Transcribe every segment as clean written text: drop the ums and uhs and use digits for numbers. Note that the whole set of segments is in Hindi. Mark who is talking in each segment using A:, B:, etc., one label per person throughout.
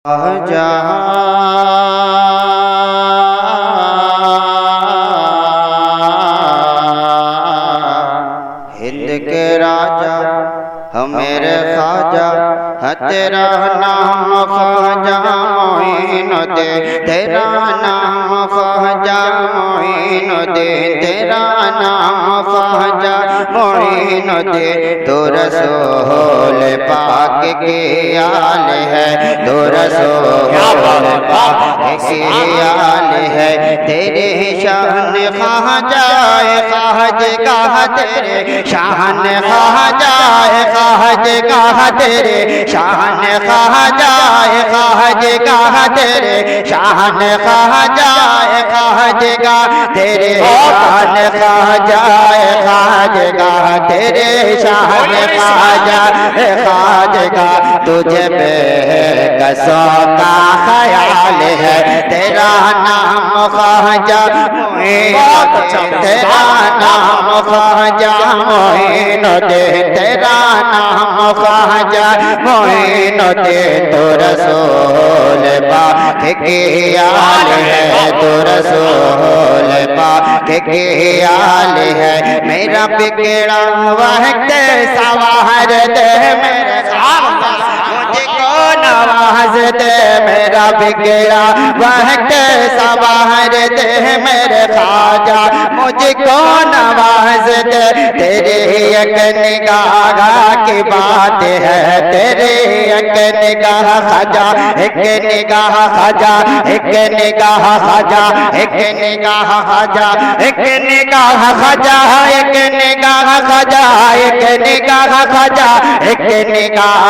A: हिंद के राजा मेरे ख्वाजा तेरा नाम ख्वाजा मोइनुद्दीन, तेरा नाम ख्वाजा मोइनुद्दीन, तेरा नाम ख्वाजा मोइनुद्दीन। तो रसूल पाक की आल है, तो रसूल पाक की आल है। तेरे शान ख्वाजा ख्वाजगाह, तेरे शान ख्वाजा ख्वाजगाह, तेरे शान ख्वाजा ख्वाजगाह, तेरे शान ख्वाजा ख्वाजगाह, तेरे शान ख्वाजा ख्वाजगाह, तेरे शान ख्वाजा ख्वाजगाह। तुझे बेकसों का ख्याल है, तेरा नाम ख्वाजा मोइनुद्दीन, तेरा नाम ख्वाजा मोइनुद्दीन, तेरा नाम ख्वाजा मोइनुद्दीन। तो रसूल पाक की आल है, तो रसूल पाक की आल है। मेरा बिगड़ा वक्त सवार दे मेरे ख्वाजा, मुझको नवाज दे। मेरा बिगड़ा वक्त सवार दे मेरे ख्वाजा, मुझको नवाज दे। तेरे एक निगाह की बात है, तेरे एक निगाह ख्वाजा, एक निगाह ख्वाजा, एक निगाह ख्वाजा, एक निगाह ख्वाजा, एक निगाह ख्वाजा, एक निगाह ख्वाजा, एक निगाह ख्वाजा, एक निगाह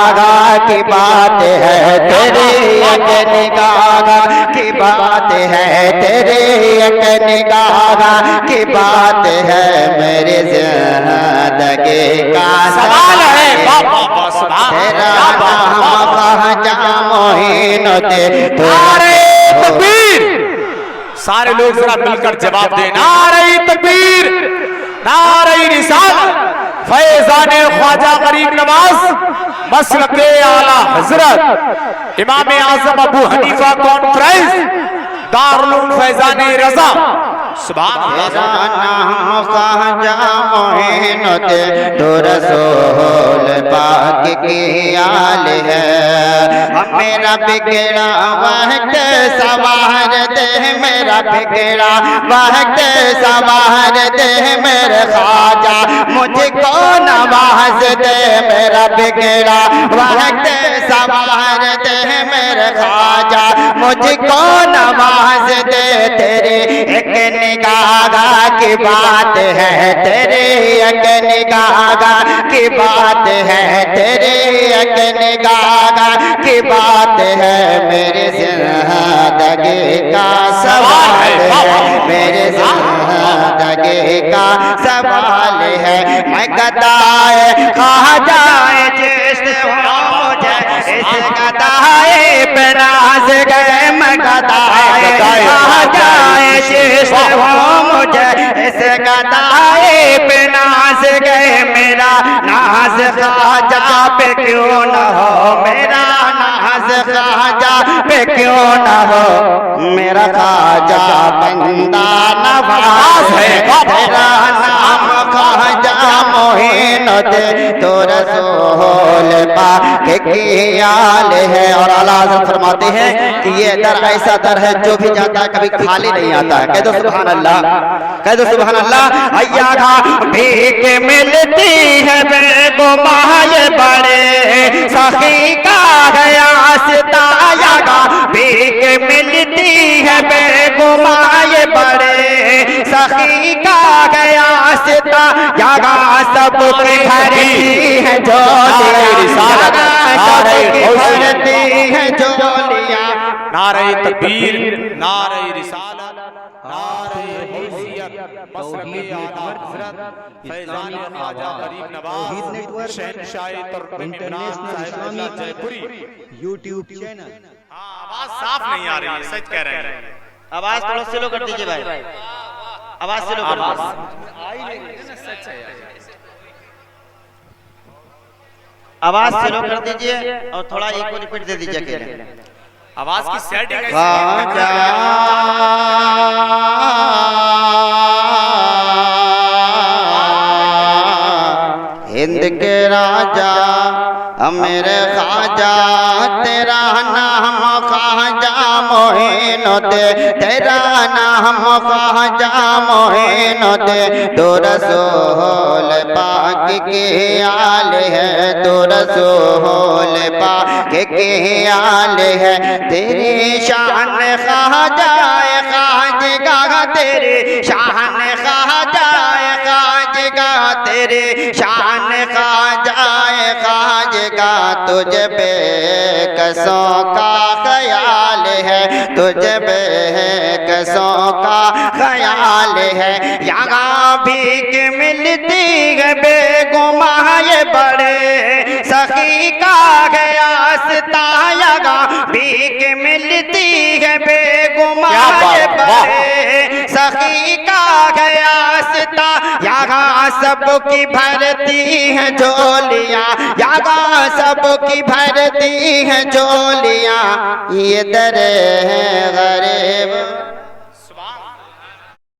A: की बात है। तेरे एक निगाह की बात है, तेरे एक निगाह की बात है। मेरे ज़िंदगी का सवाल है, तेरा नाम ख्वाजा मोइनुद्दीन।
B: नारे तकबीर, सारे लोग जरा मिलकर जवाब दें। नारे तकबीर, नारे रिसालत, फैजान ख्वाजा गरीब नवाज, मसलके आला हजरत इमाम आजम अबू हनीफा कॉन्फ्रेंस, दारुल उलूम फैजान रजा।
A: तेरा नाम ख्वाजा मोइनुद्दीन, तो रसूल पाक की आल है। मेरा बिगड़ा वक्त सवार दे, मेरा बिगड़ा वक्त सवार दे मेरे ख्वाजा, मुझको नवाज दे। मेरा बिगड़ा वक्त सवार दे मेरे ख्वाजा, मुझको नवाज दे। तेरे एक निगाह की बात है, तेरे एक निगाह की बात है, तेरे एक निगाह की बात है। मेरे ज़िंदगी का सवाल है, मेरे ज़िंदगी का सवाल है। मैं गदाए ख्वाजाए जिस्म मुझे इस गदाए पे नाज गए। मैं गदाए ख्वाजाए जिस्म मुझे इस गदाए पे नाज गए। मेरा नाज ख्वाजा पे क्यों न हो, मेरा नाज ख्वाजा पे क्यों न हो। मेरा ख्वाजा बंदा नवाज है, तेरा नाम ख्वाजा मोइनुद्दीन, तो रसूल पाक की आल है। और आला हज़रत फरमाते हैं कि ये दर ऐसा दर है जो भी जाता है कभी खाली नहीं आता है। कह दो सुभान अल्लाह, कह दो सुभान अल्लाह। अय्यागा भीख मिलती है बेगुमाए बड़े, सखी का गया सितायागा। भीख मिलती है बेगुमाए बड़े, सखी का गया सितायागा। सब भरती है झोलियां, भरती है झोलियां।
B: नारे तकबीर, नारे रिसालत, नारे हैसियत, मसलके आला हजरत फैजान ख्वाजा गरीब नवाज शहंशाह तुर्क इमरान साहिब जयपुरी
C: यूट्यूब चैनल।
B: आवाज साफ नहीं आ रही है, सच कह रहे हैं।
A: आवाज थोड़ा स्लो कर दीजिए भाई, आवाज स्लो कर दीजिए। आवाज स्लो कर दीजिए और थोड़ा एक को रिपीट दे दीजिए अकेले।
B: आवाज की सेटिंग ऐसी
C: ख्वाजा हिंद के राजा मेरे ख्वाजा तेरा नाम ख्वाजा मोहिनुद्दीन तेरा नाम ख्वाजा मोहिनुद्दीन तो रसूल पाक के आल है तो रसूल पाक के आल है तेरी शान ख्वाजा खाजगा तेरी शान ख्वाजा खाजगा तेरी शान ख्वाजा खाजगा तुझ पे कसों का ख्याल है तुझ पे कसों का ख्याल है यहाँ भीख मिलती है बेगुमाए बड़े सखी का गयासता यहाँ भीख मिलती है बेगुमाए बड़े सखी का गयासता यहाँ सबकी भरती है झोलियाँ यहाँ सबकी भरती है झोलियाँ ये दर है गरीब